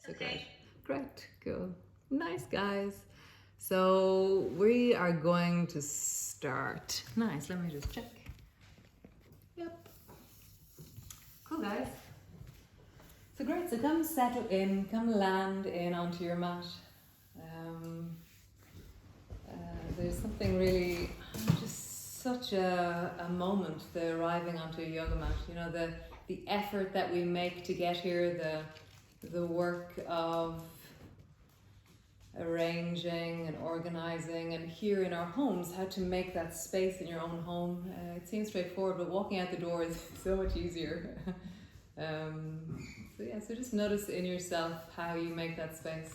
So great, cool, nice guys. So we are going to start. Nice, let me just check. Yep. Cool guys. So great, so come settle in, come land in onto your mat. There's something really, just such a moment, the arriving onto a yoga mat. You know, the effort that we make to get here, the work of arranging and organizing, and here in our homes, how to make that space in your own home. It seems straightforward, but walking out the door is so much easier. So just notice in yourself how you make that space.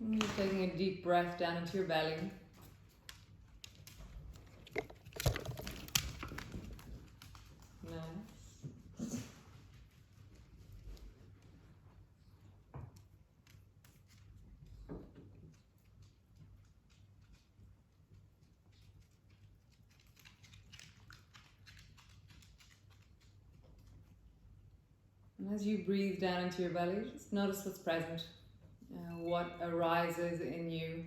And you're taking a deep breath down into your belly. Nice. And as you breathe down into your belly, just notice what's present, what arises in you.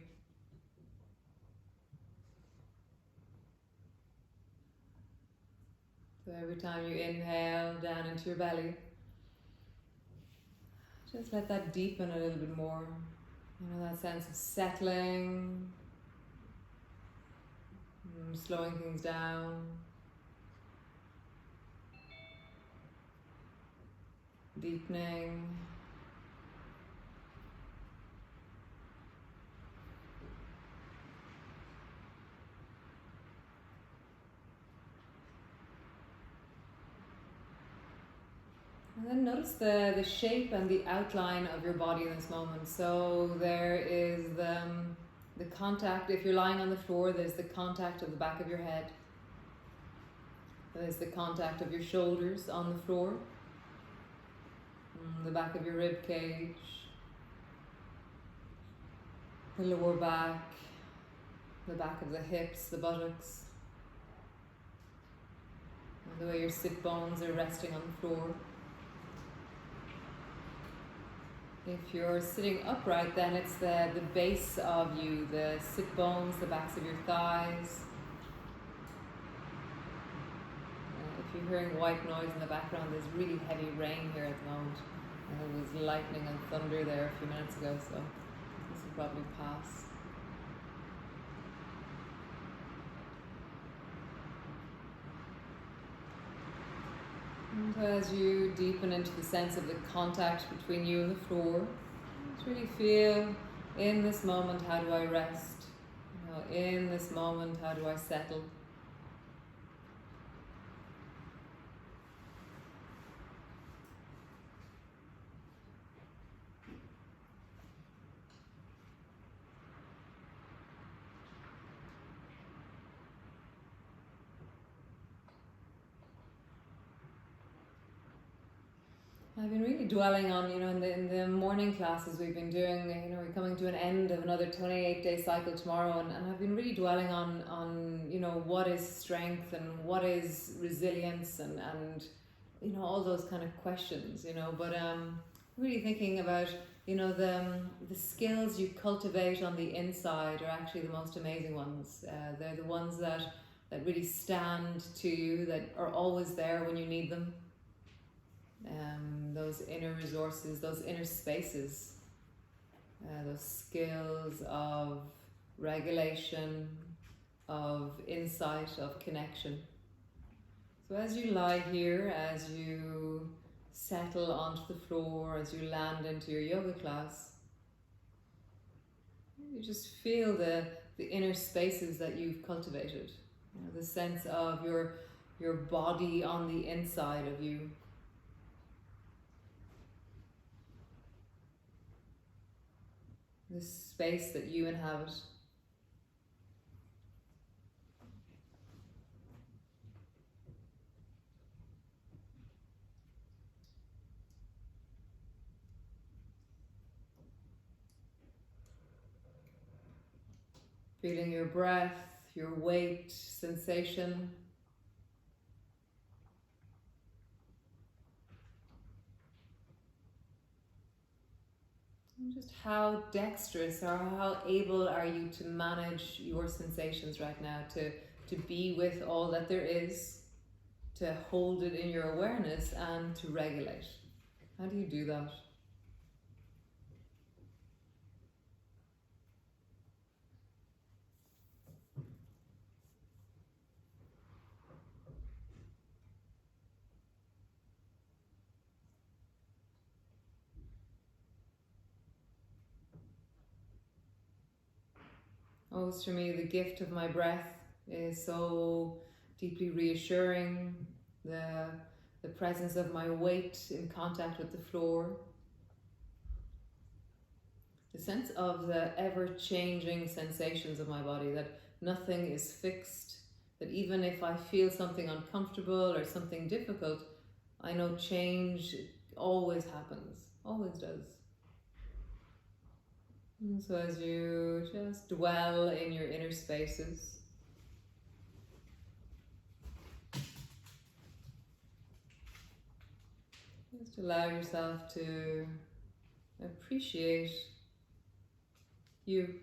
So every time you inhale down into your belly, just let that deepen a little bit more. You know, that sense of settling, slowing things down, deepening. And then notice the shape and the outline of your body in this moment. So there is the contact, if you're lying on the floor, there's the contact of the back of your head. There's the contact of your shoulders on the floor, the back of your rib cage, the lower back, the back of the hips, the buttocks, and the way your sit bones are resting on the floor. If you're sitting upright, then it's the base of you, the sit bones, the backs of your thighs. If you're hearing white noise in the background, there's really heavy rain here at the moment. And there was lightning and thunder there a few minutes ago, so this will probably pass. And as you deepen into the sense of the contact between you and the floor, just really feel, in this moment, how do I rest? You know, in this moment, how do I settle? I've been really dwelling on, you know, in the morning classes we've been doing, you know, we're coming to an end of another 28-day cycle tomorrow, and I've been really dwelling on, you know, what is strength and what is resilience and you know, all those kind of questions, you know, but really thinking about, you know, the skills you cultivate on the inside are actually the most amazing ones. They're the ones that really stand to you, that are always there when you need them. Those inner resources, those inner spaces, those skills of regulation, of insight, of connection. So as you lie here, as you settle onto the floor, as you land into your yoga class, you just feel the inner spaces that you've cultivated. You know, the sense of your body on the inside of you. The space that you inhabit. Feeling your breath, your weight sensation. And just how dexterous or how able are you to manage your sensations right now, to be with all that there is, to hold it in your awareness and to regulate. How do you do that? Always for me, the gift of my breath is so deeply reassuring. The presence of my weight in contact with the floor. The sense of the ever-changing sensations of my body, that nothing is fixed, that even if I feel something uncomfortable or something difficult, I know change always happens, always does. And so as you just dwell in your inner spaces, just allow yourself to appreciate you.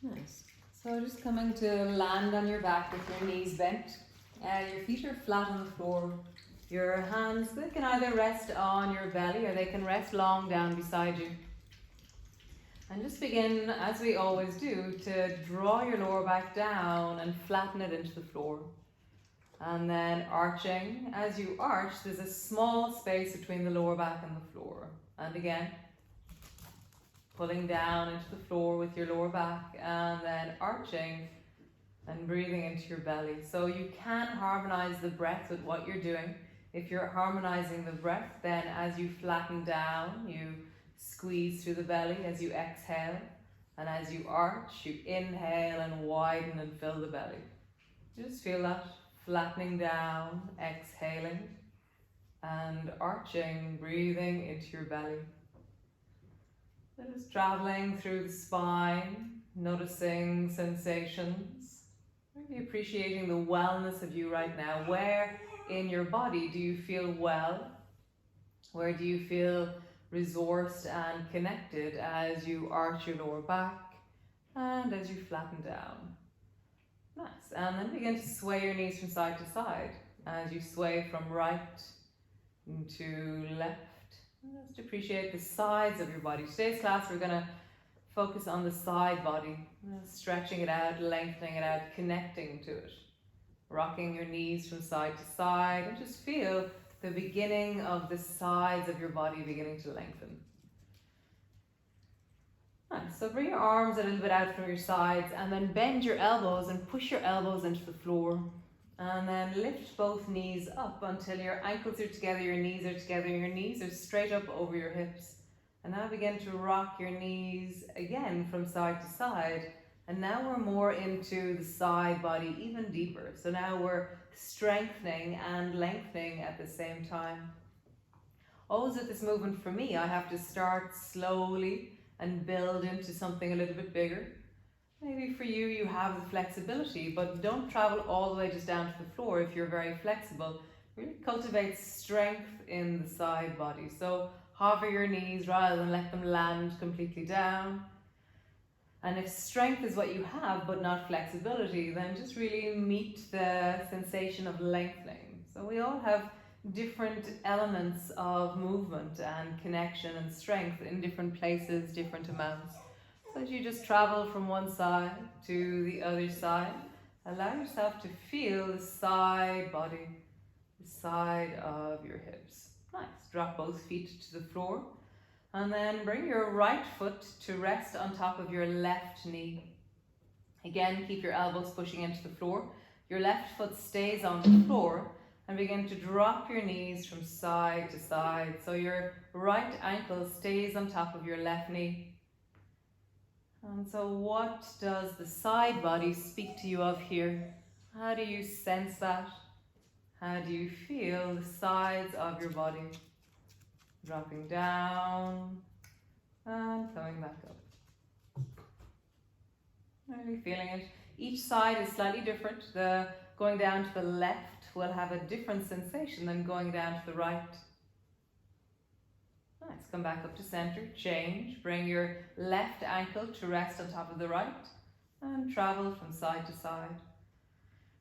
Nice. So just coming to land on your back with your knees bent. Your feet are flat on the floor. Your hands, they can either rest on your belly or they can rest long down beside you. And just begin, as we always do, to draw your lower back down and flatten it into the floor. And then arching. As you arch, there's a small space between the lower back and the floor. And again, pulling down into the floor with your lower back and then arching and breathing into your belly. So you can harmonize the breath with what you're doing. If you're harmonizing the breath, then as you flatten down, you squeeze through the belly as you exhale. And as you arch, you inhale and widen and fill the belly. Just feel that flattening down, exhaling and arching, breathing into your belly. Just traveling through the spine, noticing sensations, really appreciating the wellness of you right now. Where in your body do you feel well? Where do you feel resourced and connected as you arch your lower back and as you flatten down? Nice. And then begin to sway your knees from side to side as you sway from right to left. Just appreciate the sides of your body. Today's class, we're going to focus on the side body, stretching it out, lengthening it out, connecting to it. Rocking your knees from side to side and just feel the beginning of the sides of your body beginning to lengthen. Nice. So bring your arms a little bit out from your sides and then bend your elbows and push your elbows into the floor. And then lift both knees up until your ankles are together, your knees are together, your knees are straight up over your hips. And now begin to rock your knees again from side to side. And now we're more into the side body, even deeper. So now we're strengthening and lengthening at the same time. Always with this movement for me, I have to start slowly and build into something a little bit bigger. Maybe for you, you have the flexibility, but don't travel all the way just down to the floor if you're very flexible. Really cultivate strength in the side body. So hover your knees rather than let them land completely down. And if strength is what you have, but not flexibility, then just really meet the sensation of lengthening. So we all have different elements of movement and connection and strength in different places, different amounts. So as you just travel from one side to the other side, allow yourself to feel the side body, the side of your hips. Nice. Drop both feet to the floor and then bring your right foot to rest on top of your left knee. Again, keep your elbows pushing into the floor. Your left foot stays on the floor and begin to drop your knees from side to side. So your right ankle stays on top of your left knee. And so what does the side body speak to you of here? How do you sense that? How do you feel the sides of your body? Dropping down and coming back up. Really feeling it. Each side is slightly different. The going down to the left will have a different sensation than going down to the right. Nice. Come back up to center. Change. Bring your left ankle to rest on top of the right and travel from side to side.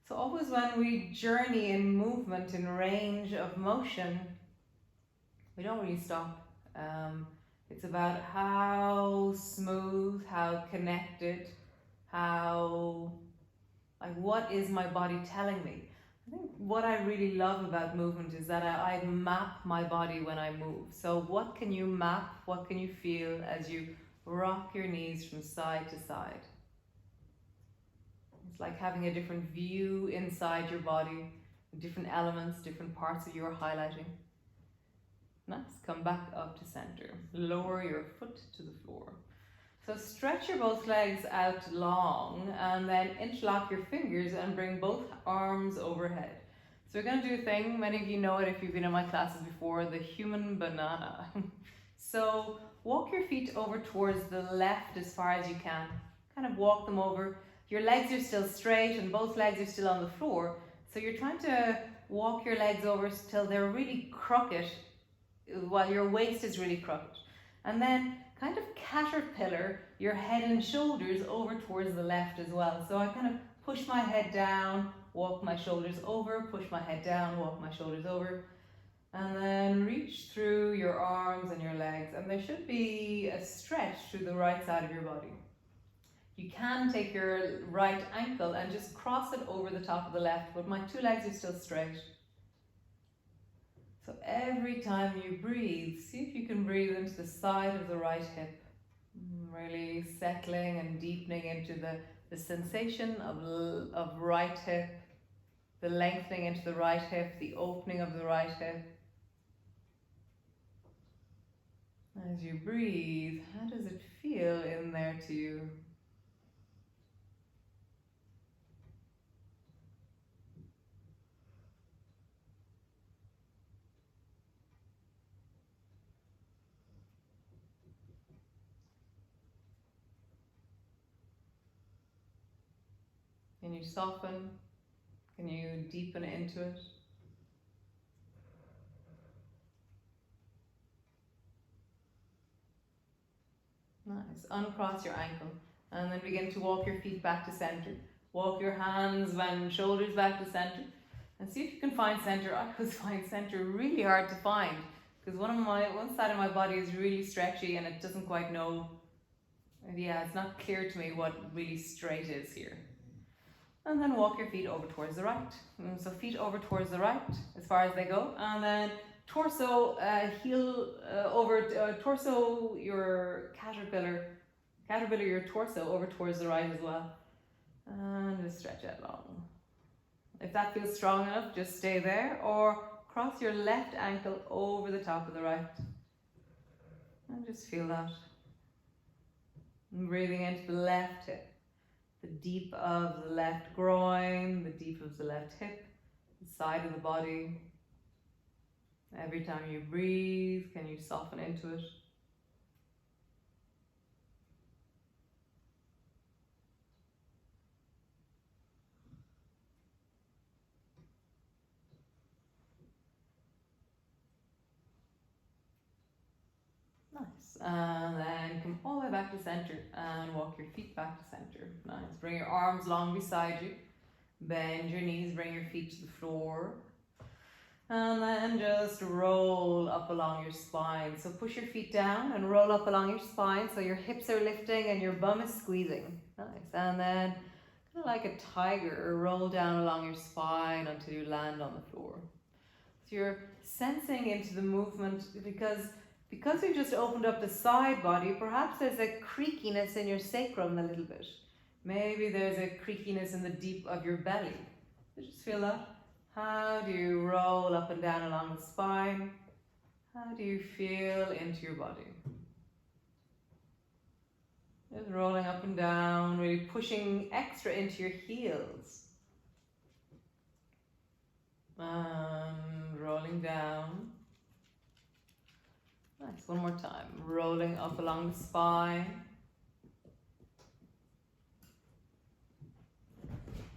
So always when we journey in movement, in range of motion, we don't really stop. It's about how smooth, how connected, how, like, what is my body telling me? I think what I really love about movement is that I map my body when I move. So what can you map, what can you feel as you rock your knees from side to side? It's like having a different view inside your body, different elements, different parts of you are highlighting. Nice, come back up to center. Lower your foot to the floor. So stretch your both legs out long and then interlock your fingers and bring both arms overhead. So we're going to do a thing, many of you know it if you've been in my classes before, the human banana. So walk your feet over towards the left as far as you can. Kind of walk them over. Your legs are still straight and both legs are still on the floor. So you're trying to walk your legs over till they're really crooked while your waist is really crooked. And then kind of caterpillar your head and shoulders over towards the left as well. So I kind of push my head down, walk my shoulders over, push my head down, walk my shoulders over. And then reach through your arms and your legs. And there should be a stretch through the right side of your body. You can take your right ankle and just cross it over the top of the left, but my two legs are still straight. So every time you breathe, see if you can breathe into the side of the right hip. Really settling and deepening into the sensation of right hip, the lengthening into the right hip, the opening of the right hip. As you breathe, how does it feel in there to you? Can you soften? Can you deepen into it? Nice. Uncross your ankle and then begin to walk your feet back to center. Walk your hands and shoulders back to center and see if you can find center. I always find center really hard to find because one side of my body is really stretchy and it doesn't quite know. Yeah, it's not clear to me what really straight is here. And then walk your feet over towards the right. So feet over towards the right as far as they go. And then torso, heel over, torso, your caterpillar your torso over towards the right as well. And just stretch it long. If that feels strong enough, just stay there or cross your left ankle over the top of the right. And just feel that. And breathing into the left hip. The deep of the left groin, the deep of the left hip, the side of the body. Every time you breathe, can you soften into it? Nice. And then come all the way back to center and walk your feet back to center. Nice. Bring your arms long beside you. Bend your knees, bring your feet to the floor. And then just roll up along your spine. So push your feet down and roll up along your spine so your hips are lifting and your bum is squeezing. Nice. And then kind of like a tiger, roll down along your spine until you land on the floor. So you're sensing into the movement because we've just opened up the side body, perhaps there's a creakiness in your sacrum a little bit. Maybe there's a creakiness in the deep of your belly. So just feel that. How do you roll up and down along the spine? How do you feel into your body? Just rolling up and down, really pushing extra into your heels. And rolling down. Nice, one more time. Rolling up along the spine.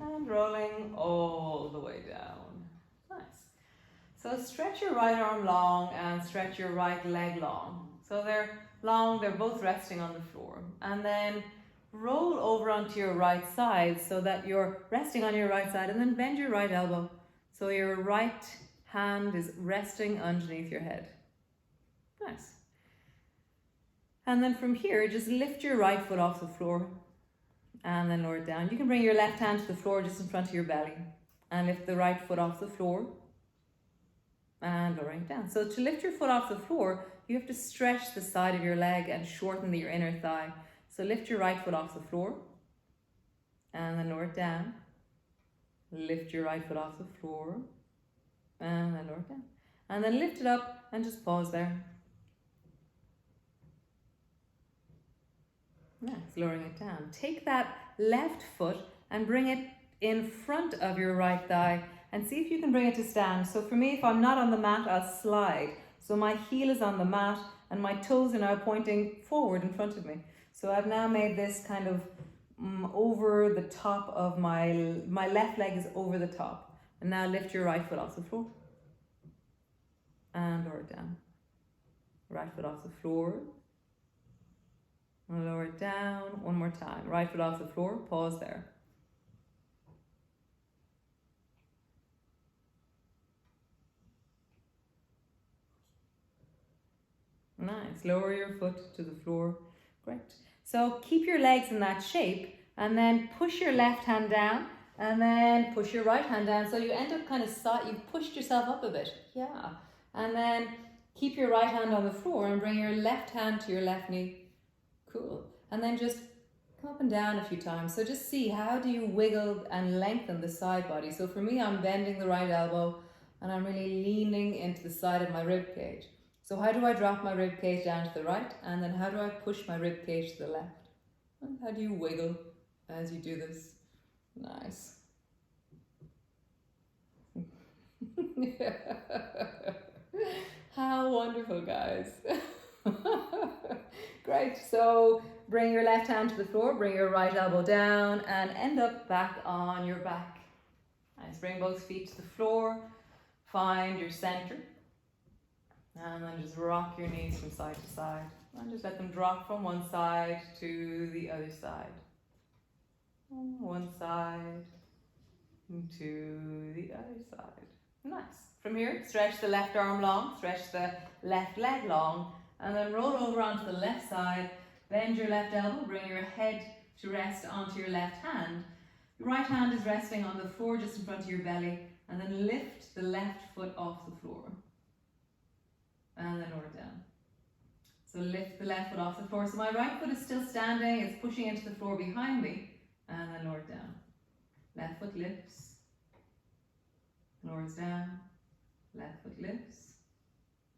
And rolling all the way down. Nice. So stretch your right arm long and stretch your right leg long. So they're long, they're both resting on the floor. And then roll over onto your right side so that you're resting on your right side, and then bend your right elbow. So your right hand is resting underneath your head. Nice. And then from here, just lift your right foot off the floor and then lower it down. You can bring your left hand to the floor just in front of your belly and lift the right foot off the floor and lowering it down. So to lift your foot off the floor, you have to stretch the side of your leg and shorten your inner thigh. So lift your right foot off the floor and then lower it down. Lift your right foot off the floor and then lower it down. And then lift it up and just pause there. Nice, lowering it down. Take that left foot and bring it in front of your right thigh and see if you can bring it to stand. So for me, if I'm not on the mat, I'll slide. So my heel is on the mat and my toes are now pointing forward in front of me. So I've now made this kind of over the top of my left leg is over the top. And now lift your right foot off the floor. And lower it down. Right foot off the floor. And lower it down. One more time. Right foot off the floor. Pause there. Nice. Lower your foot to the floor. Great. So keep your legs in that shape and then push your left hand down and then push your right hand down. So you end up kind of you've pushed yourself up a bit. Yeah. And then keep your right hand on the floor and bring your left hand to your left knee. Cool. And then just come up and down a few times. So just see, how do you wiggle and lengthen the side body? So for me, I'm bending the right elbow and I'm really leaning into the side of my rib cage. So how do I drop my rib cage down to the right? And then how do I push my rib cage to the left? And how do you wiggle as you do this? Nice. How wonderful, guys. Great. So bring your left hand to the floor, bring your right elbow down and end up back on your back. Nice. Bring both feet to the floor. Find your center. And then just rock your knees from side to side. And just let them drop from one side to the other side. One side to the other side. Nice. From here, stretch the left arm long, stretch the left leg long, and then roll over onto the left side. Bend your left elbow, bring your head to rest onto your left hand. Your right hand is resting on the floor just in front of your belly, and then lift the left foot off the floor. And then lower it down. So lift the left foot off the floor. So my right foot is still standing, it's pushing into the floor behind me, and then lower it down. Left foot lifts, lowers down, left foot lifts,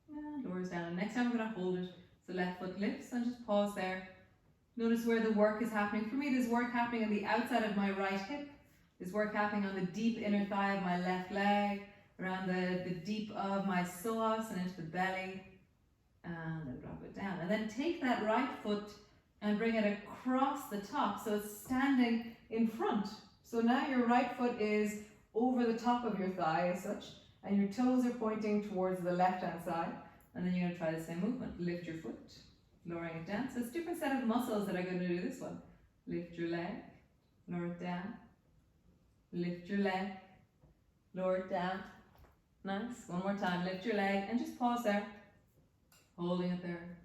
and lowers down. And next time we're going to hold it. So left foot lifts and just pause there. Notice where the work is happening. For me, there's work happening on the outside of my right hip. There's work happening on the deep inner thigh of my left leg, around the deep of my psoas and into the belly. And then drop it down. And then take that right foot and bring it across the top. So it's standing in front. So now your right foot is over the top of your thigh as such, and your toes are pointing towards the left hand side. And then you're going to try the same movement. Lift your foot, lowering it down. So it's a different set of muscles that are going to do this one. Lift your leg, lower it down. Lift your leg, lower it down. Nice. One more time. Lift your leg and just pause there. Holding it there.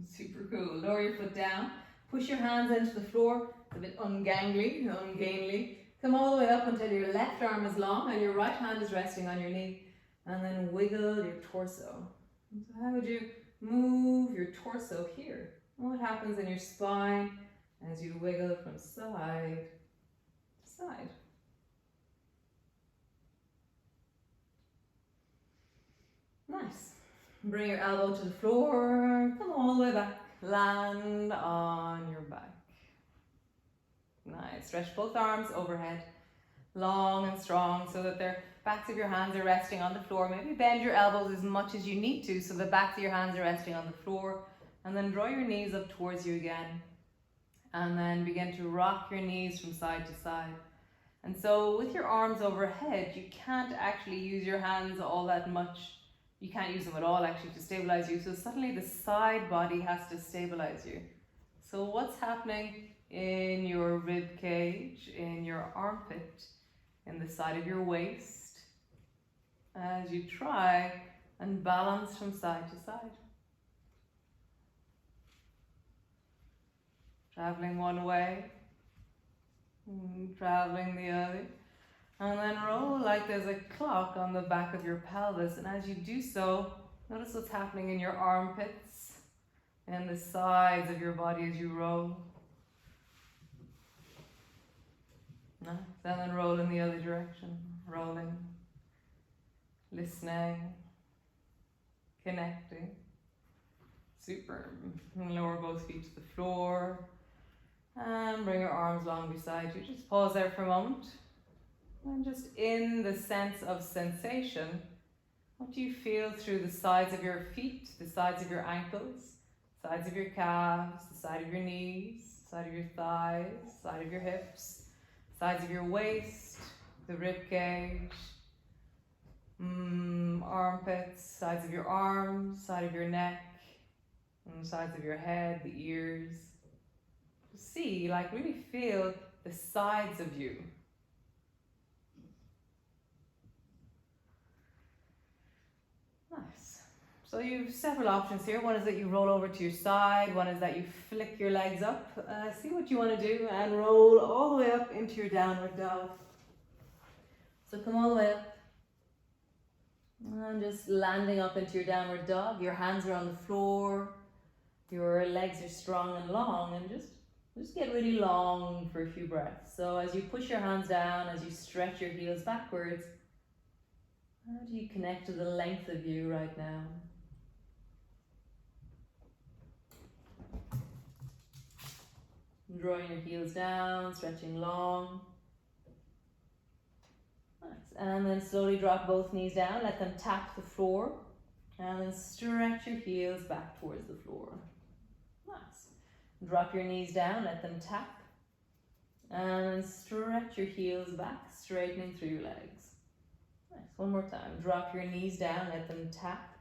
Super cool. Lower your foot down. Push your hands into the floor. It's a bit ungainly. Come all the way up until your left arm is long and your right hand is resting on your knee. And then wiggle your torso. So how would you move your torso here? What happens in your spine as you wiggle from side to side? Nice. Bring your elbow to the floor, come all the way back, land on your back. Nice, stretch both arms overhead, long and strong, so that the backs of your hands are resting on the floor. Maybe bend your elbows as much as you need to, so the backs of your hands are resting on the floor. And then draw your knees up towards you again. And then begin to rock your knees from side to side. And so with your arms overhead, you can't actually use your hands all that much. You can't use them at all actually to stabilize you. So suddenly the side body has to stabilize you. So what's happening in your rib cage, in your armpit, in the side of your waist, as you try and balance from side to side. Traveling one way, traveling the other, and then roll like there's a clock on the back of your pelvis. And as you do so, notice what's happening in your armpits and the sides of your body as you roll. Nice. And then roll in the other direction, rolling, listening, connecting. Super. Lower both feet to the floor. And bring your arms long beside you. Just pause there for a moment. And just in the sense of sensation, what do you feel through the sides of your feet, the sides of your ankles, sides of your calves, the side of your knees, side of your thighs, side of your hips, sides of your waist, the rib cage, armpits, sides of your arms, side of your neck, and sides of your head, the ears. See, like really feel the sides of you. Nice. So you have several options here. One is that you roll over to your side. One is that you flick your legs up. See what you want to do and roll all the way up into your downward dog. So come all the way up. And just landing up into your downward dog. Your hands are on the floor. Your legs are strong and long, and just get really long for a few breaths. So as you push your hands down, as you stretch your heels backwards, how do you connect to the length of you right now? Drawing your heels down, stretching long. Nice. And then slowly drop both knees down, let them tap the floor, and then stretch your heels back towards the floor. Nice. Drop your knees down, let them tap, and stretch your heels back, straightening through your legs. Nice. One more time. Drop your knees down, let them tap,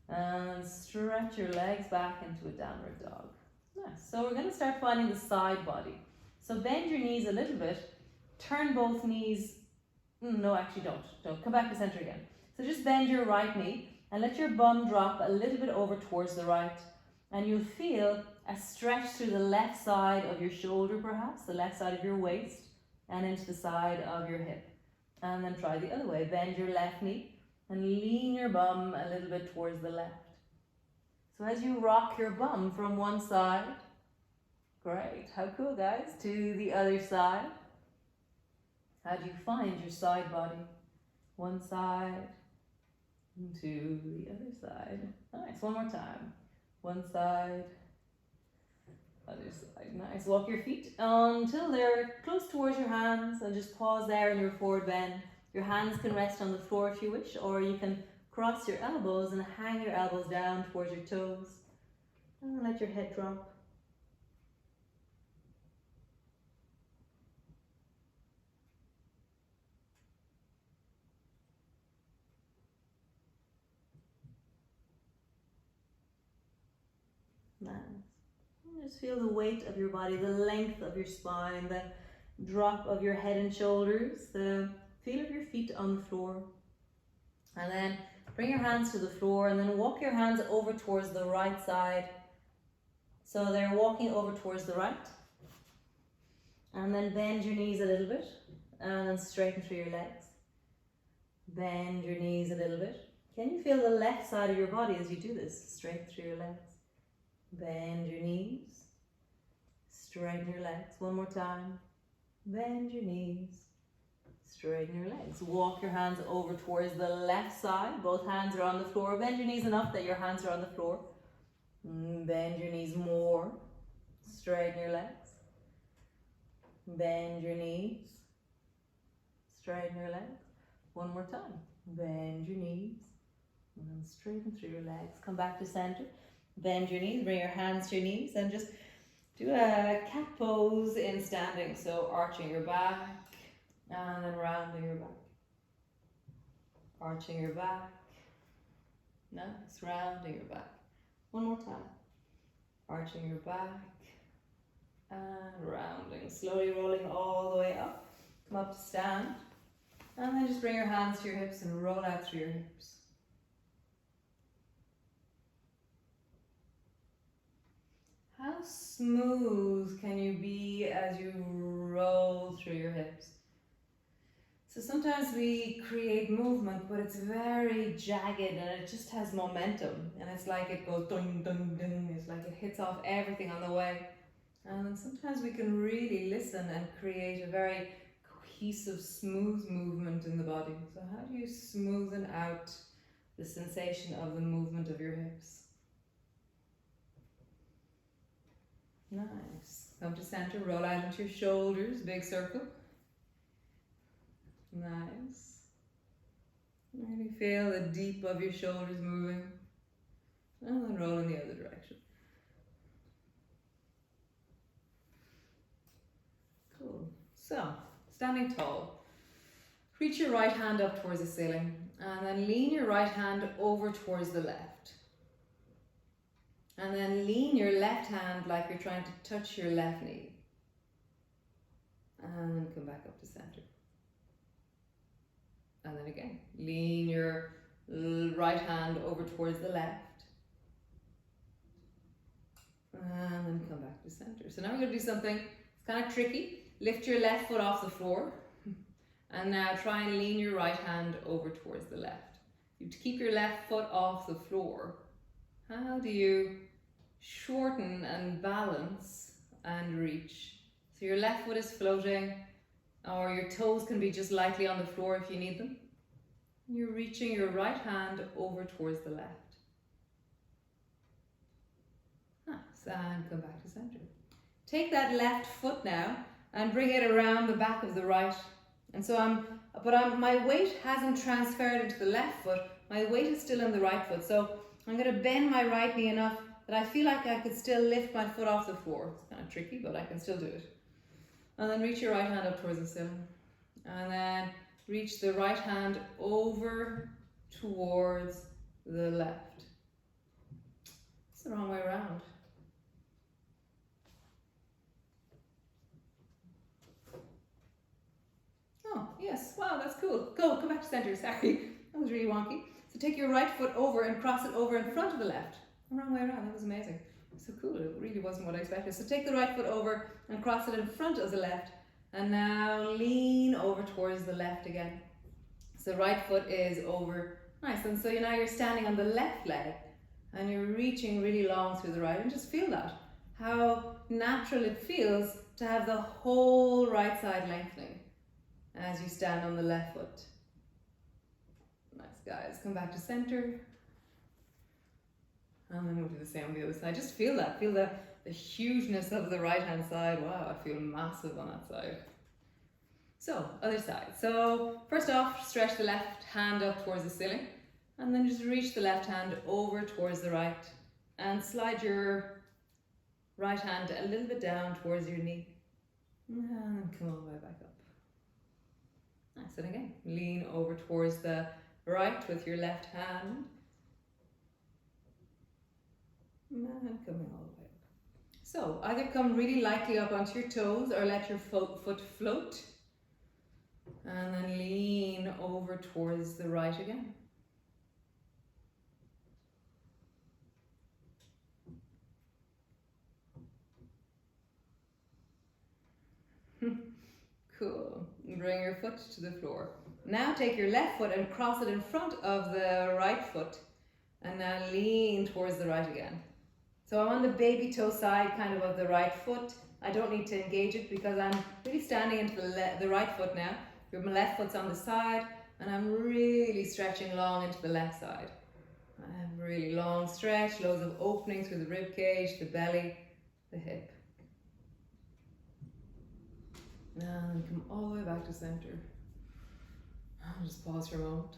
and stretch your legs back into a downward dog. Nice. So we're going to start finding the side body. So bend your knees a little bit, turn both knees. No, actually don't. Come back to center again. So just bend your right knee and let your bum drop a little bit over towards the right. And you'll feel a stretch through the left side of your shoulder, perhaps, the left side of your waist, and into the side of your hip. And then try the other way. Bend your left knee and lean your bum a little bit towards the left. So as you rock your bum from one side, great, how cool guys, to the other side. How do you find your side body? One side to the other side. Nice, one more time. One side, other side. Nice. Walk your feet until they're close towards your hands, and just pause there in your forward bend. Your hands can rest on the floor if you wish, or you can cross your elbows and hang your elbows down towards your toes. And let your head drop. Nice. Just feel the weight of your body, the length of your spine, the drop of your head and shoulders, the feel of your feet on the floor. And then bring your hands to the floor and then walk your hands over towards the right side. So they're walking over towards the right. And then bend your knees a little bit and then straighten through your legs. Bend your knees a little bit. Can you feel the left side of your body as you do this? Straighten through your legs. Bend your knees. Straighten your legs. One more time. Bend your knees. Straighten your legs. Walk your hands over towards the left side. Both hands are on the floor. Bend your knees enough that your hands are on the floor. Bend your knees more. Straighten your legs. Bend your knees. Straighten your legs. One more time. Bend your knees. And then straighten through your legs. Come back to center. Bend your knees. Bring your hands to your knees. And just do a cat pose in standing. So arching your back. And then rounding your back. Arching your back. Nice. Rounding your back. One more time. Arching your back. And rounding. Slowly rolling all the way up. Come up to stand. And then just bring your hands to your hips and roll out through your hips. How smooth can you be as you roll through your hips? So sometimes we create movement, but it's very jagged and it just has momentum. And it's like it goes dung, dung, dung. It's like it hits off everything on the way. And then sometimes we can really listen and create a very cohesive, smooth movement in the body. So how do you smoothen out the sensation of the movement of your hips? Nice. Come to center, roll out into your shoulders, big circle. Nice. Really feel the deep of your shoulders moving. And then roll in the other direction. Cool. So, standing tall. Reach your right hand up towards the ceiling and then lean your right hand over towards the left. And then lean your left hand like you're trying to touch your left knee. And then come back up to center. And then again, lean your right hand over towards the left. And then come back to center. So now we're going to do something, it's kind of tricky. Lift your left foot off the floor. And now try and lean your right hand over towards the left. You have to keep your left foot off the floor. How do you shorten and balance and reach? So your left foot is floating, or your toes can be just lightly on the floor if you need them. You're reaching your right hand over towards the left. Nice, and come back to center. Take that left foot now and bring it around the back of the right. And so my weight hasn't transferred into the left foot, my weight is still in the right foot. So I'm going to bend my right knee enough that I feel like I could still lift my foot off the floor. It's kind of tricky, but I can still do it. And then reach your right hand up towards the ceiling. And then reach the right hand over towards the left. It's the wrong way around. Oh, yes. Wow, that's cool. Go, come back to center. Sorry, that was really wonky. So take your right foot over and cross it over in front of the left. The wrong way around. That was amazing. So cool. It really wasn't what I expected. So take the right foot over and cross it in front of the left. And now lean over towards the left again. So right foot is over. Nice. And so now you're standing on the left leg and you're reaching really long through the right. And just feel that. How natural it feels to have the whole right side lengthening as you stand on the left foot. Nice, guys. Come back to center. And then we'll do the same on the other side. Just feel that. Feel the hugeness of the right hand side. Wow, I feel massive on that side. So, other side. So, first off, stretch the left hand up towards the ceiling. And then just reach the left hand over towards the right. And slide your right hand a little bit down towards your knee. And come all the way back up. Nice, and again, lean over towards the right with your left hand. And coming all the way up. So, either come really lightly up onto your toes or let your foot float. And then lean over towards the right again. Cool. Bring your foot to the floor. Now take your left foot and cross it in front of the right foot. And now lean towards the right again. So I'm on the baby toe side kind of the right foot. I don't need to engage it because I'm really standing into the right foot now. Your left foot's on the side, and I'm really stretching long into the left side. I have a really long stretch, loads of opening through the rib cage, the belly, the hip. And come all the way back to center. I'll just pause for a moment.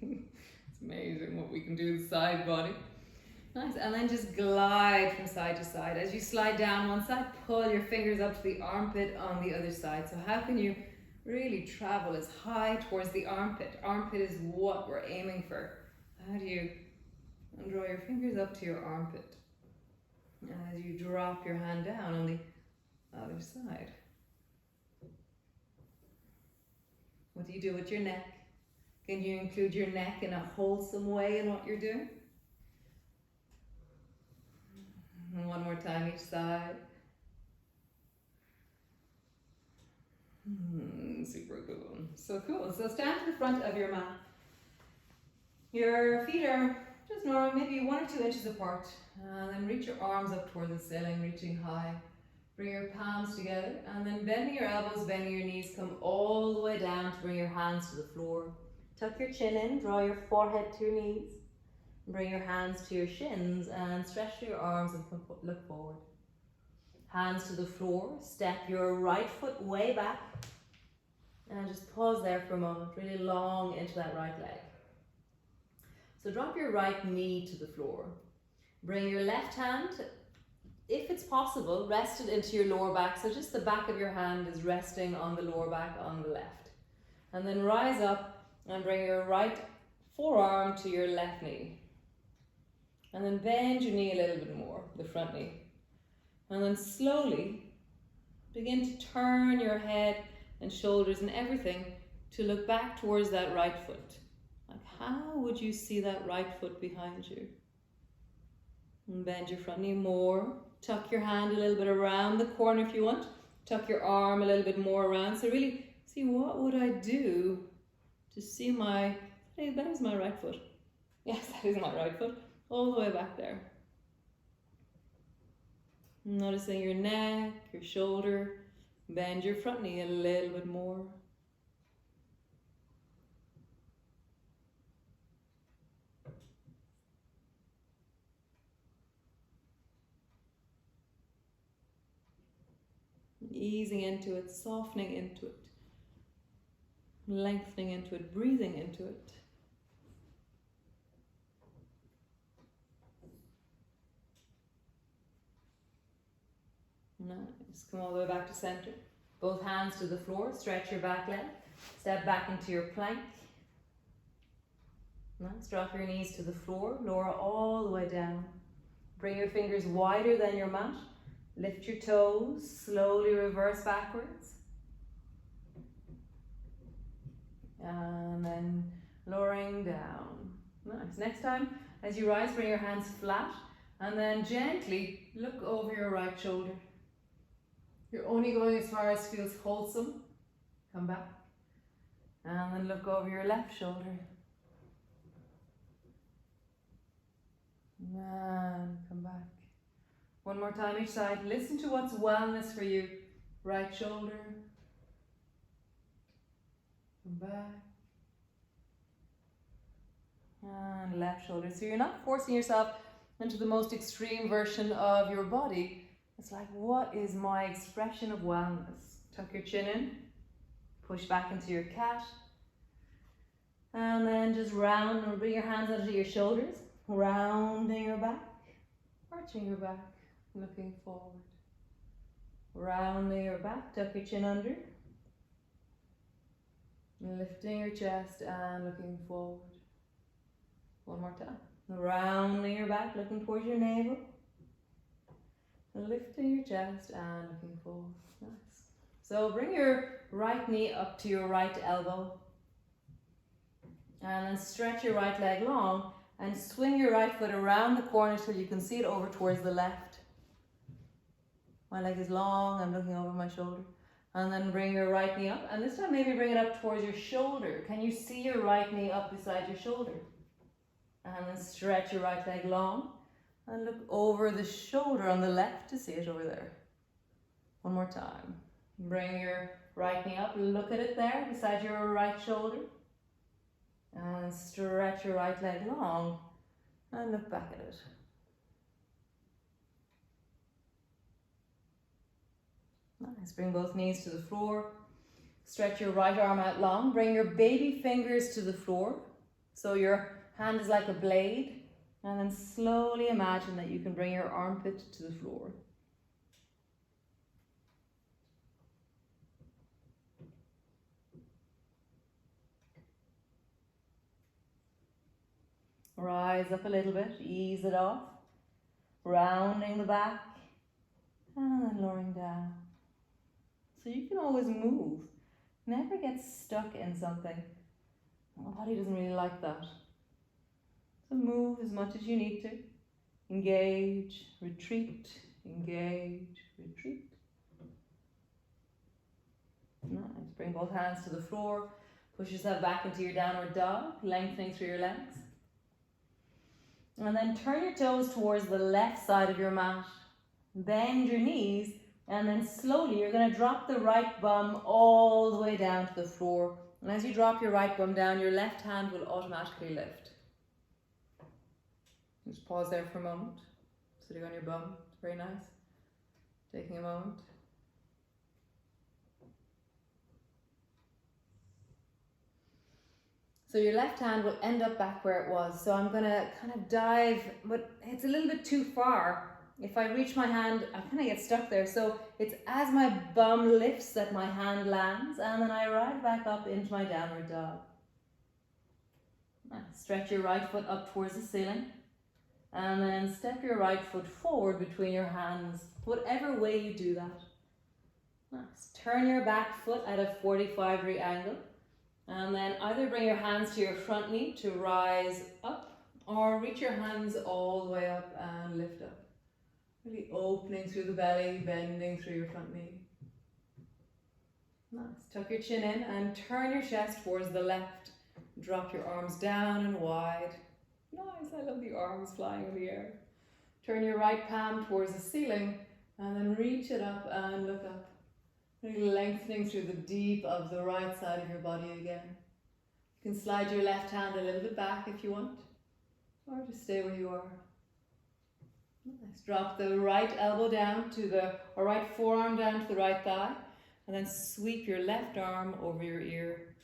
It's amazing what we can do with the side body. Nice, and then just glide from side to side. As you slide down one side, pull your fingers up to the armpit on the other side. So how can you really travel as high towards the armpit? Armpit is what we're aiming for. How do you draw your fingers up to your armpit as you drop your hand down on the other side? What do you do with your neck? Can you include your neck in a wholesome way in what you're doing? And one more time each side. Super cool. So cool. So stand to the front of your mat. Your feet are just normal, maybe 1 or 2 inches apart. And then reach your arms up towards the ceiling, reaching high. Bring your palms together, and then bending your elbows, bending your knees, come all the way down to bring your hands to the floor. Tuck your chin in, draw your forehead to your knees. Bring your hands to your shins and stretch your arms and look forward. Hands to the floor, step your right foot way back. And just pause there for a moment, really long into that right leg. So drop your right knee to the floor. Bring your left hand, if it's possible, rest it into your lower back. So just the back of your hand is resting on the lower back on the left. And then rise up and bring your right forearm to your left knee. And then bend your knee a little bit more, the front knee. And then slowly begin to turn your head and shoulders and everything to look back towards that right foot. Like, how would you see that right foot behind you? And bend your front knee more. Tuck your hand a little bit around the corner if you want. Tuck your arm a little bit more around. So really see, what would I do to see hey, that is my right foot. Yes, that is my right foot. All the way back there. Noticing your neck, your shoulder. Bend your front knee a little bit more. Easing into it, softening into it, lengthening into it, breathing into it. Nice. Come all the way back to center. Both hands to the floor. Stretch your back leg. Step back into your plank. Nice. Drop your knees to the floor. Lower all the way down. Bring your fingers wider than your mat. Lift your toes. Slowly reverse backwards. And then lowering down. Nice. Next time, as you rise, bring your hands flat. And then gently look over your right shoulder. You're only going as far as feels wholesome. Come back. And then look over your left shoulder. And come back. One more time each side. Listen to what's wellness for you. Right shoulder. Come back. And left shoulder. So you're not forcing yourself into the most extreme version of your body. It's like, what is my expression of wellness? Tuck your chin in, push back into your cat, and then just round and bring your hands under your shoulders, rounding your back, arching your back, looking forward. Rounding your back, tuck your chin under, lifting your chest and looking forward. One more time. Rounding your back, looking towards your navel. Lifting your chest and looking forward. Nice. So bring your right knee up to your right elbow. And then stretch your right leg long and swing your right foot around the corner so you can see it over towards the left. My leg is long, I'm looking over my shoulder. And then bring your right knee up. And this time maybe bring it up towards your shoulder. Can you see your right knee up beside your shoulder? And then stretch your right leg long. And look over the shoulder on the left to see it over there. One more time. Bring your Right knee up, look at it there beside your right shoulder. And stretch your right leg long and look back at it. Nice, bring both knees to the floor. Stretch your right arm out long. Bring your baby fingers to the floor. So your hand is like a blade. And then slowly imagine that you can bring your armpit to the floor. Rise up a little bit, ease it off. Rounding the back. And then lowering down. So you can always move. Never get stuck in something. My body doesn't really like that. So move as much as you need to. Engage, retreat, engage, retreat. Nice. Bring both hands to the floor. Push yourself back into your downward dog, lengthening through your legs. And then turn your toes towards the left side of your mat. Bend your knees, and then slowly you're going to drop the right bum all the way down to the floor. And as you drop your right bum down, your left hand will automatically lift. Just pause there for a moment. Sitting on your bum, it's very nice. Taking a moment. So your left hand will end up back where it was. So I'm gonna kind of dive, but it's a little bit too far. If I reach my hand, I kind of get stuck there. So it's as my bum lifts that my hand lands, and then I ride back up into my downward dog. Stretch your right foot up towards the ceiling. And then step your right foot forward between your hands, whatever way you do that. Nice. Turn your back foot at a 45-degree angle. And then either bring your hands to your front knee to rise up, or reach your hands all the way up and lift up. Really opening through the belly, bending through your front knee. Nice. Tuck your chin in and turn your chest towards the left. Drop your arms down and wide. Nice, I love the arms flying in the air. Turn your right palm towards the ceiling and then reach it up and look up. Really lengthening through the deep of the right side of your body again. You can slide your left hand a little bit back if you want, or just stay where you are. Nice. Drop the right elbow down to the, or right forearm down to the right thigh, and then sweep your left arm over your ear.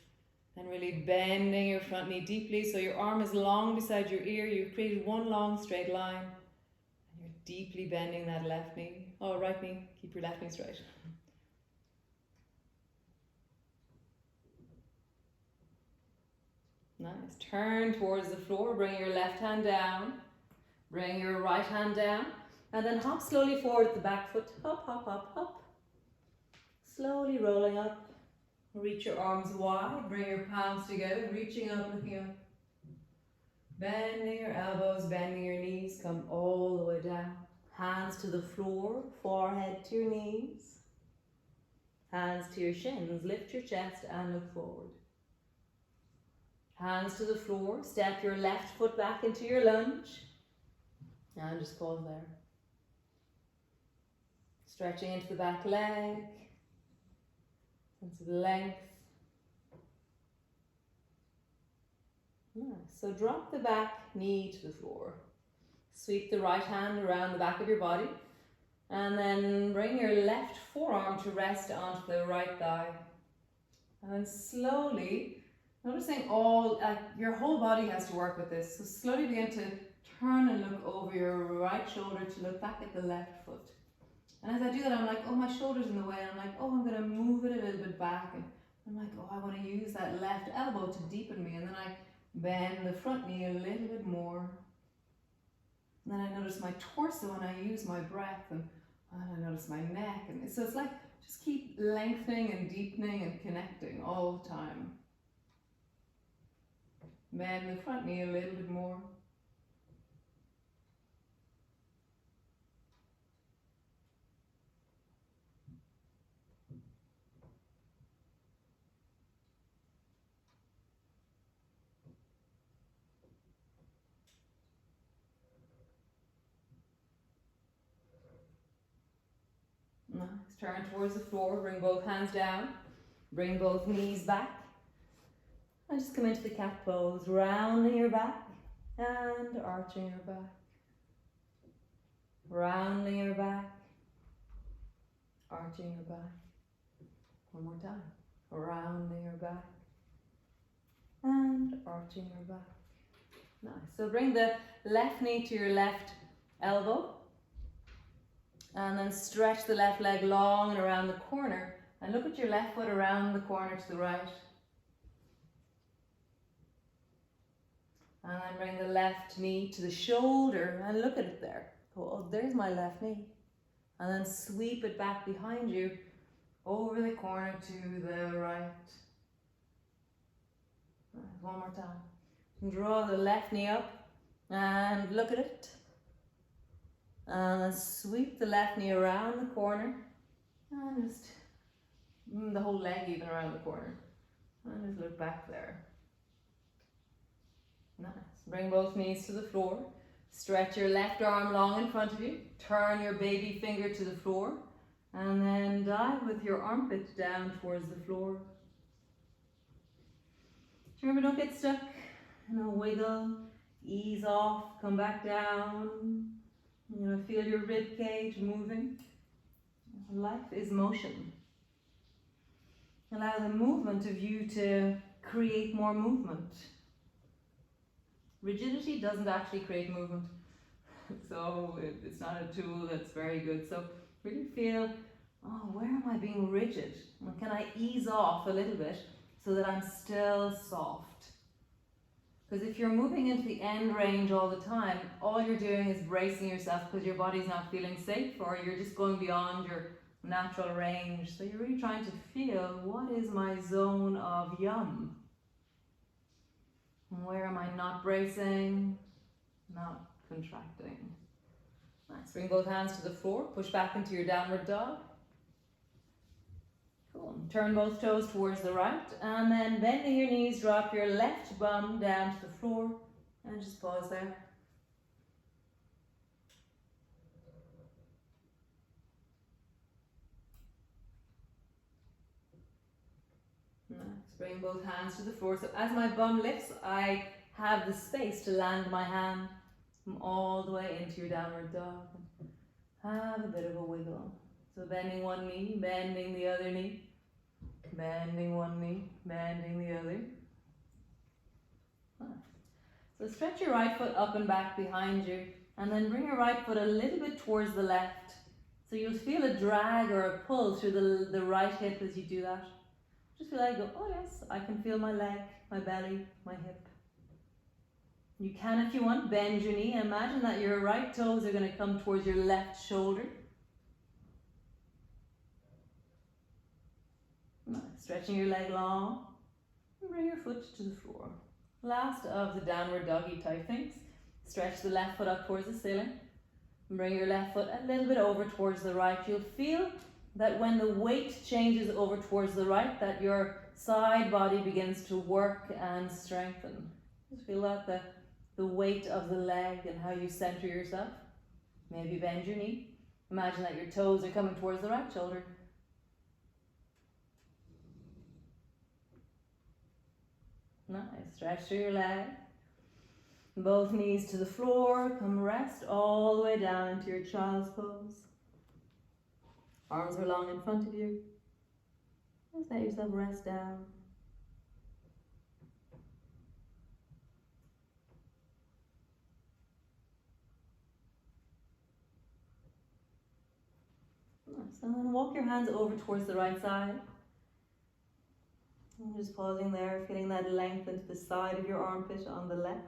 And really bending your front knee deeply so your arm is long beside your ear. You've created one long straight line. And you're deeply bending that left knee. Oh, right knee. Keep your left knee straight. Nice. Turn towards the floor. Bring your left hand down. Bring your right hand down. And then hop slowly forward at the back foot. Hop, hop, hop, hop. Slowly rolling up. Reach your arms wide, bring your palms together, reaching up, looking up. Bending your elbows, bending your knees, come all the way down. Hands to the floor, forehead to your knees. Hands to your shins, lift your chest and look forward. Hands to the floor, step your left foot back into your lunge. And just pause there. Stretching into the back leg. Sense of length. Nice. So drop the back knee to the floor. Sweep the right hand around the back of your body. And then bring your left forearm to rest onto the right thigh. And then slowly, noticing your whole body has to work with this. So slowly begin to turn and look over your right shoulder to look back at the left foot. And as I do that, I'm like, oh, my shoulder's in the way. And I'm like, oh, I'm going to move it a little bit back. And I'm like, oh, I want to use that left elbow to deepen me. And then I bend the front knee a little bit more. And then I notice my torso and I use my breath. And I notice my neck. And so it's like, just keep lengthening and deepening and connecting all the time. Bend the front knee a little bit more. Nice. Turn towards the floor, bring both hands down. Bring both knees back. And just come into the cat pose, rounding your back and arching your back. Rounding your back, arching your back. One more time. Rounding your back and arching your back. Nice. So bring the left knee to your left elbow and then stretch the left leg long and around the corner and look at your left foot around the corner to the right. And then bring the left knee to the shoulder and look at it there. Oh, there's my left knee. And then sweep it back behind you over the corner to the right. One more time. Draw the left knee up and look at it. And then sweep the left knee around the corner and just the whole leg even around the corner. And just look back there. Nice. Bring both knees to the floor. Stretch your left arm long in front of you. Turn your baby finger to the floor. And then dive with your armpit down towards the floor. Remember, don't get stuck. Wiggle, ease off, come back down. Feel your rib cage moving. Life is motion. Allow the movement of you to create more movement. Rigidity doesn't actually create movement. So it's not a tool that's very good. So really feel, oh, where am I being rigid? Can I ease off a little bit so that I'm still soft? Because if you're moving into the end range all the time, all you're doing is bracing yourself because your body's not feeling safe, or you're just going beyond your natural range. So you're really trying to feel, what is my zone of yum? Where am I not bracing, not contracting? Nice. Bring both hands to the floor. Push back into your downward dog. Cool. Turn both toes towards the right, and then bending your knees, drop your left bum down to the floor and just pause there. Nice. Bring both hands to the floor. So as my bum lifts, I have the space to land my hand from all the way into your downward dog. Have a bit of a wiggle. So bending one knee, bending the other knee. Bending one knee, bending the other. So stretch your right foot up and back behind you, and then bring your right foot a little bit towards the left. So you'll feel a drag or a pull through the right hip as you do that. Just feel like, oh yes, I can feel my leg, my belly, my hip. You can, if you want, bend your knee. Imagine that your right toes are going to come towards your left shoulder. Nice. Stretching your leg long, and bring your foot to the floor. Last of the downward doggy type things. Stretch the left foot up towards the ceiling, and bring your left foot a little bit over towards the right. You'll feel that when the weight changes over towards the right, that your side body begins to work and strengthen. Just feel that the weight of the leg and how you center yourself. Maybe bend your knee. Imagine that your toes are coming towards the right shoulder. Nice. Stretch through your leg. Both knees to the floor. Come rest all the way down into your child's pose. Arms are long in front of you. Just let yourself rest down. Nice. And then walk your hands over towards the right side. And just pausing there, feeling that length into the side of your armpit on the left.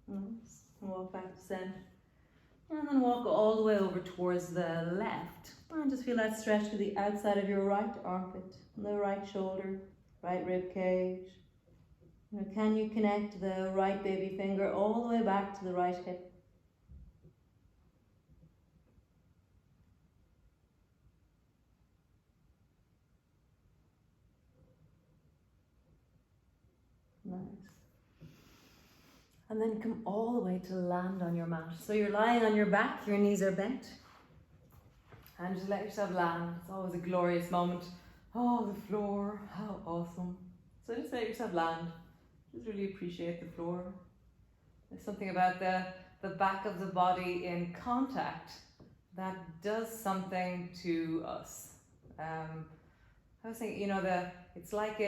Nice. Walk back to center. And then walk all the way over towards the left. And just feel that stretch to the outside of your right armpit, the right shoulder, right rib cage. Can you connect the right baby finger all the way back to the right hip? Nice. And then come all the way to land on your mat. So you're lying on your back, your knees are bent. And just let yourself land. It's always a glorious moment. Oh, the floor, how awesome. So just let yourself land. Just really appreciate the floor. There's something about the back of the body in contact that does something to us. I was thinking, it's like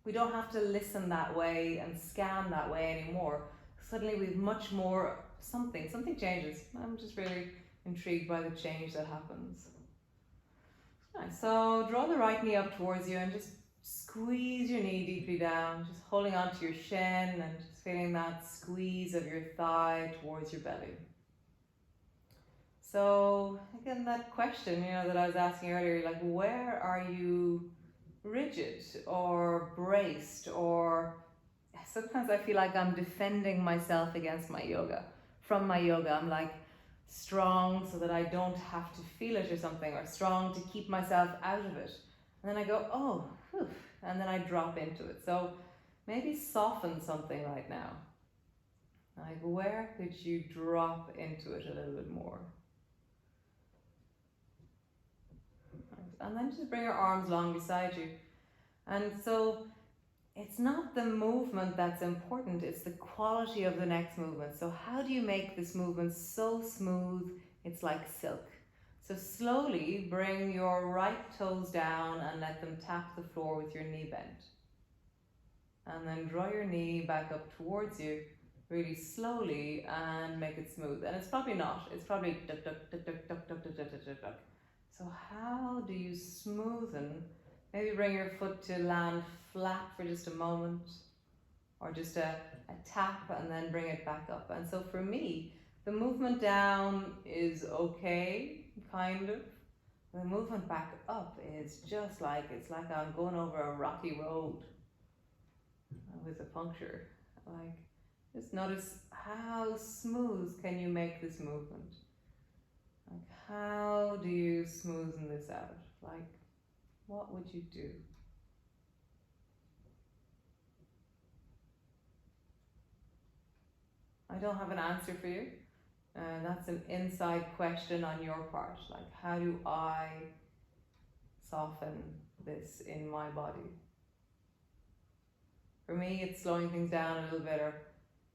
we don't have to listen that way and scan that way anymore. Suddenly we've much more something changes. I'm just really intrigued by the change that happens. Nice. So draw the right knee up towards you and just squeeze your knee deeply down, just holding onto your shin and just feeling that squeeze of your thigh towards your belly. So again, that question, that I was asking earlier, like where are you rigid or braced, or sometimes I feel like I'm defending myself against my yoga. From my yoga, I'm like strong so that I don't have to feel it or something, or strong to keep myself out of it. And then I go, oh, whew, and then I drop into it. So maybe soften something right now. Like where could you drop into it a little bit more? And then just bring your arms long beside you. And so it's not the movement that's important, it's the quality of the next movement. So how do you make this movement so smooth it's like silk? So slowly bring your right toes down and let them tap the floor with your knee bent. And then draw your knee back up towards you really slowly and make it smooth. And it's probably not, it's probably duck, duck, duck, duck, duck, duck, duck, duck, duck, duck, duck. So how do you smoothen? Maybe bring your foot to land flat for just a moment, or just a tap and then bring it back up. And so for me, the movement down is okay, kind of. The movement back up is just like, it's like I'm going over a rocky road with a puncture. Like, just notice how smooth can you make this movement? Like, how do you smoothen this out? Like, what would you do? I don't have an answer for you. That's an inside question on your part. Like, how do I soften this in my body? For me, it's slowing things down a little bit, or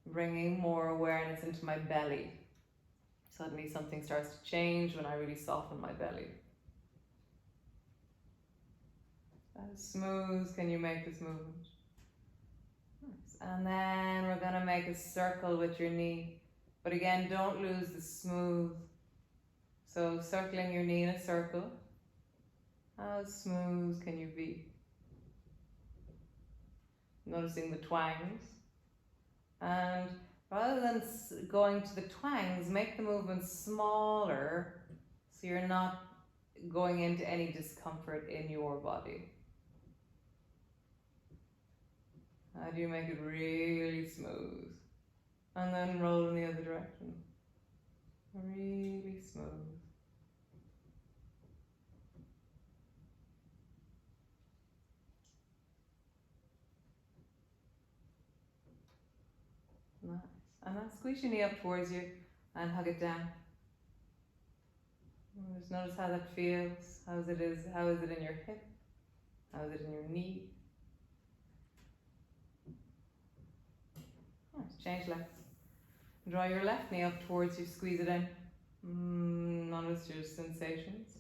bringing more awareness into my belly. Suddenly something starts to change when I really soften my belly. How smooth can you make this movement? Nice. And then we're going to make a circle with your knee. But again, don't lose the smooth. So circling your knee in a circle. How smooth can you be? Noticing the twangs. And rather than going to the twangs, make the movement smaller so you're not going into any discomfort in your body. How do you make it really smooth? And then roll in the other direction. Really smooth. Nice. And then squeeze your knee up towards you and hug it down. And just notice how that feels. How is it in your hip? How is it in your knee? Nice. Change legs. Draw your left knee up towards you, squeeze it in. Notice your sensations.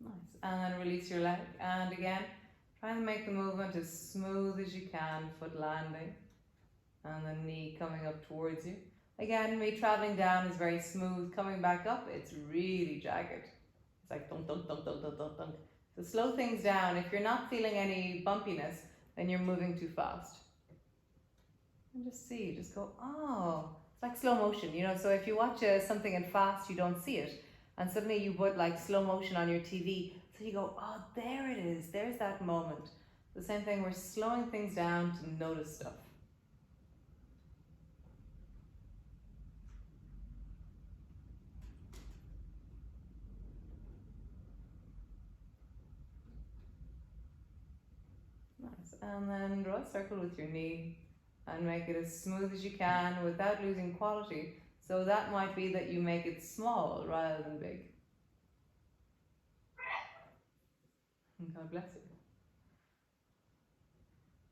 Nice. And then release your leg. And again, try and make the movement as smooth as you can, foot landing. And the knee coming up towards you. Again, me traveling down is very smooth. Coming back up, it's really jagged. It's like dunk, dunk, dunk, dunk, dunk, dunk, dunk. So slow things down. If you're not feeling any bumpiness, then you're moving too fast. And just see, just go, oh, it's like slow motion, so if you watch something in fast, you don't see it. And suddenly you put like slow motion on your TV. So you go, oh, there it is. There's that moment. The same thing, we're slowing things down to notice stuff. and then draw a circle with your knee and make it as smooth as you can without losing quality. So that might be that you make it small rather than big. And God bless you.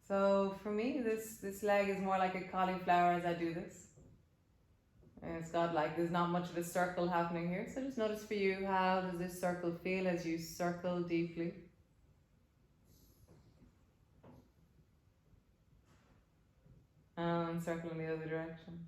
So for me, this leg is more like a cauliflower as I do this. And it's got like, there's not much of a circle happening here. So just notice for you, how does this circle feel as you circle deeply? And circle in the other direction.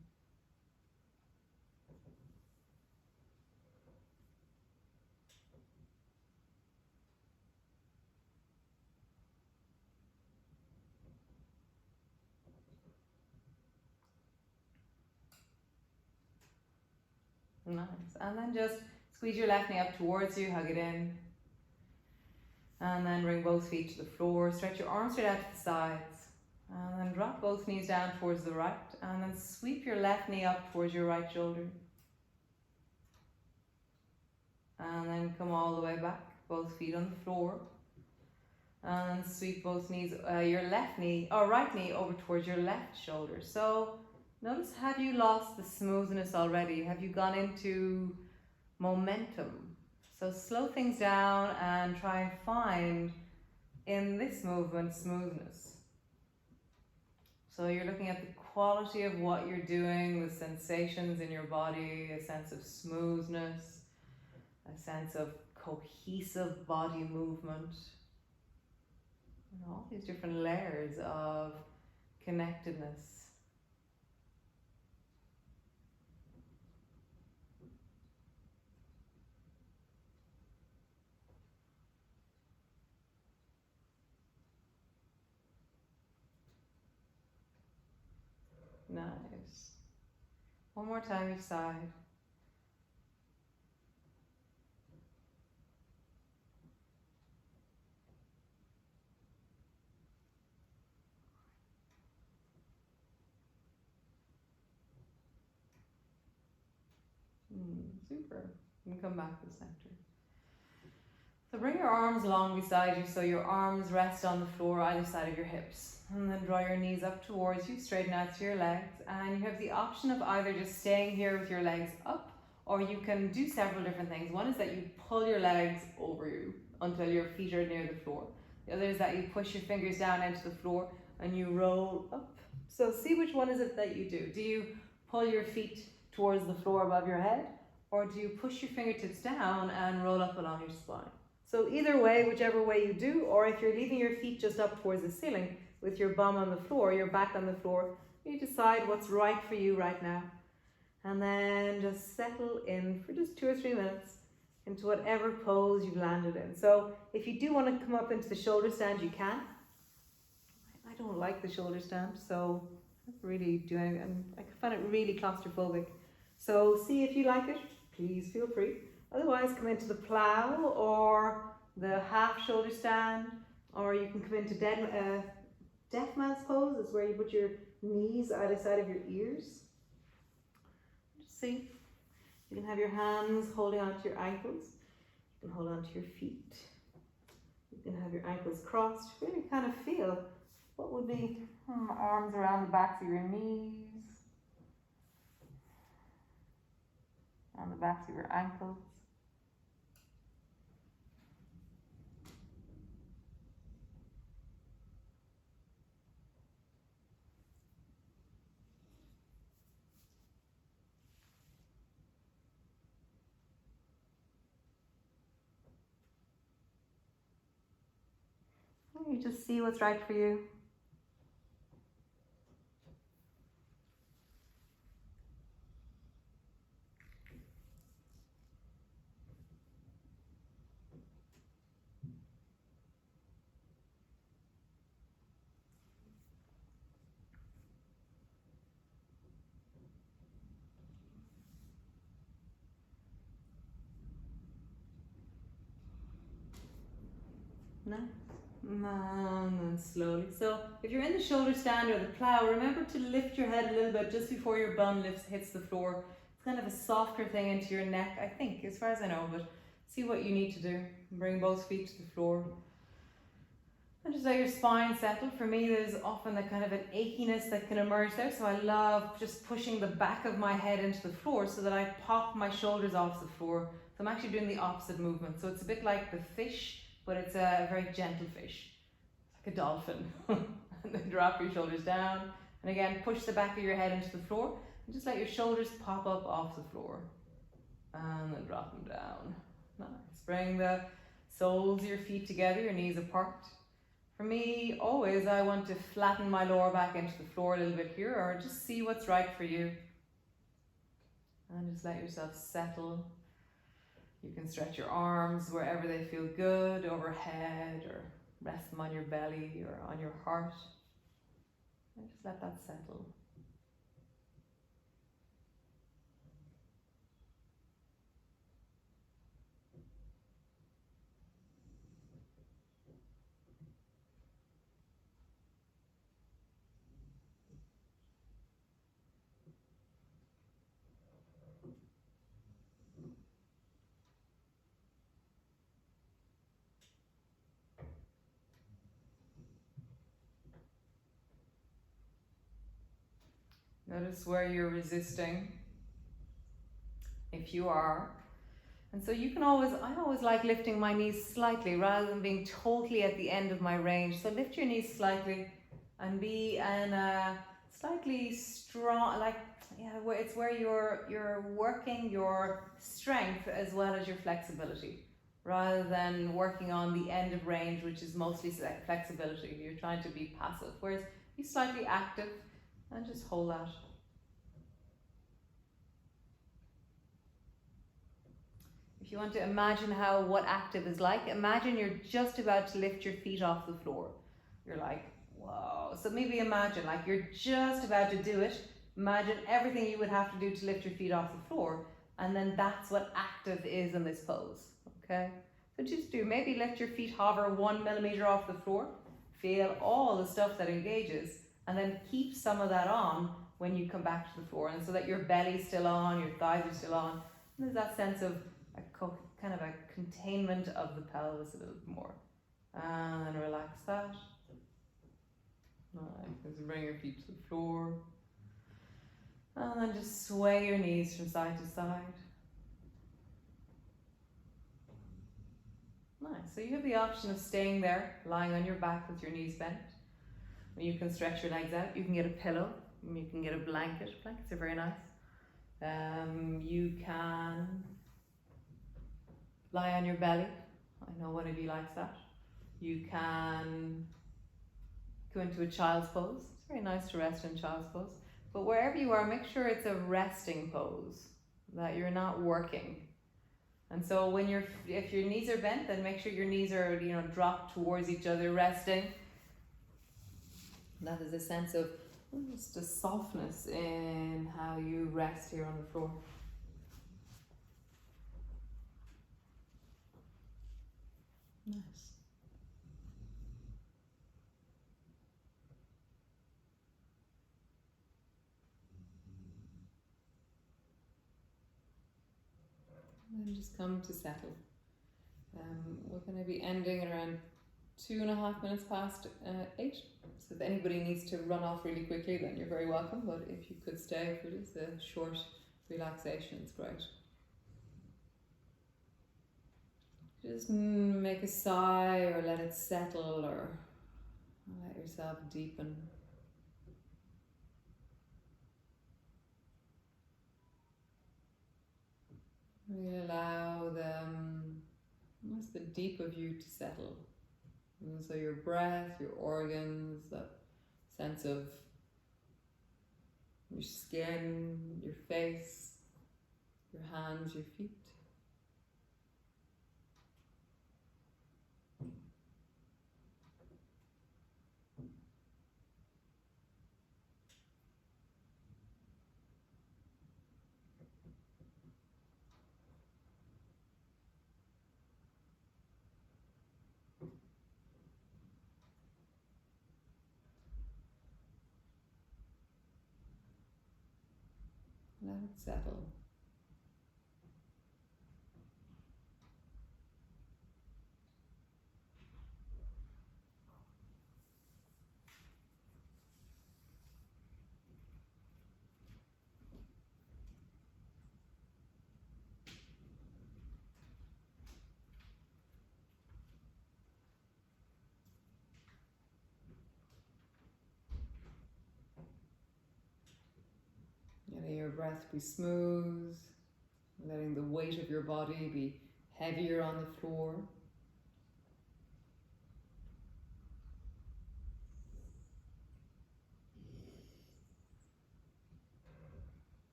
Nice. And then just squeeze your left knee up towards you, hug it in. And then bring both feet to the floor. Stretch your arms straight out to the sides. And then drop both knees down towards the right. And then sweep your left knee up towards your right shoulder. And then come all the way back, both feet on the floor. And then sweep both knees, your left knee, or right knee over towards your left shoulder. So notice, have you lost the smoothness already? Have you gone into momentum? So slow things down and try and find in this movement smoothness. So you're looking at the quality of what you're doing, the sensations in your body, a sense of smoothness, a sense of cohesive body movement. And all these different layers of connectedness. Nice. One more time each side. Super. And come back to the center. So bring your arms along beside you so your arms rest on the floor either side of your hips. And then draw your knees up towards you, straighten out through your legs. And you have the option of either just staying here with your legs up, or you can do several different things. One is that you pull your legs over you until your feet are near the floor. The other is that you push your fingers down into the floor and you roll up. So see which one is it that you do. Do you pull your feet towards the floor above your head, or do you push your fingertips down and roll up along your spine? So either way, whichever way you do, or if you're leaving your feet just up towards the ceiling with your bum on the floor, your back on the floor, you decide what's right for you right now. And then just settle in for just 2 or 3 minutes into whatever pose you've landed in. So if you do want to come up into the shoulder stand, you can. I don't like the shoulder stand, so I don't really do anything, and I find it really claustrophobic. So see if you like it, please feel free. Otherwise, come into the plow or the half shoulder stand, or you can come into deaf man's pose. Is where you put your knees either side of your ears. Just see. You can have your hands holding onto your ankles. You can hold onto your feet. You can have your ankles crossed. Really kind of feel what would be arms around the backs of your knees, on the backs of your ankles. You just see what's right for you. Nice. And then slowly. So if you're in the shoulder stand or the plow, remember to lift your head a little bit just before your bum hits the floor. It's kind of a softer thing into your neck, I think, as far as I know, but see what you need to do. Bring both feet to the floor. And just let your spine settle. For me, there's often a kind of an achiness that can emerge there. So I love just pushing the back of my head into the floor so that I pop my shoulders off the floor. So I'm actually doing the opposite movement. So it's a bit like the fish, but it's a very gentle fish. It's like a dolphin. And then drop your shoulders down. And again, push the back of your head into the floor. And just let your shoulders pop up off the floor. And then drop them down. Nice. Bring the soles of your feet together, your knees apart. For me, always, I want to flatten my lower back into the floor a little bit here, or just see what's right for you. And just let yourself settle. You can stretch your arms wherever they feel good, overhead, or rest them on your belly or on your heart. And just let that settle. Notice where you're resisting, if you are. And so you can always, I always like lifting my knees slightly rather than being totally at the end of my range. So lift your knees slightly and be in a slightly strong, like, yeah, it's where you're working your strength as well as your flexibility, rather than working on the end of range, which is mostly flexibility. You're trying to be passive, whereas be slightly active and just hold that. If you want to imagine what active is like, imagine you're just about to lift your feet off the floor. You're like, whoa. So maybe imagine like you're just about to do it. Imagine everything you would have to do to lift your feet off the floor. And then that's what active is in this pose, okay? So just maybe let your feet hover 1 millimeter off the floor. Feel all the stuff that engages, and then keep some of that on when you come back to the floor. And so that your belly's still on, your thighs are still on. And there's that sense of kind of a containment of the pelvis a little bit more. And relax that. Nice. Just bring your feet to the floor. And then just sway your knees from side to side. Nice. So you have the option of staying there, lying on your back with your knees bent. You can stretch your legs out. You can get a pillow. You can get a blanket. Blankets are very nice. You can lie on your belly. I know one of you likes that. You can go into a child's pose. It's very nice to rest in child's pose. But wherever you are, make sure it's a resting pose, that you're not working. And so if your knees are bent, then make sure your knees are, dropped towards each other, resting. That is a sense of just a softness in how you rest here on the floor. Nice. And then just come to settle. We're going to be ending at around 2.5 minutes past 8. So if anybody needs to run off really quickly, then you're very welcome. But if you could stay for just a short relaxation, it's great. Just make a sigh, or let it settle, or let yourself deepen. Really allow almost the deep of you to settle. And so your breath, your organs, that sense of your skin, your face, your hands, your feet. Let it settle. breath be smooth, letting the weight of your body be heavier on the floor.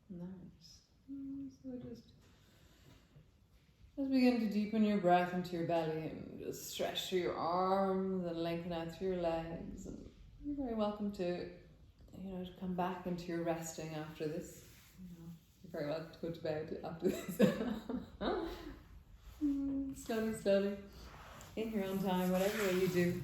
Nice. So just begin to deepen your breath into your belly and just stretch through your arms and lengthen out through your legs. And you're very welcome to, to come back into your resting after this. You're very welcome to go to bed after this. Slowly, slowly, in your own time, whatever way you do.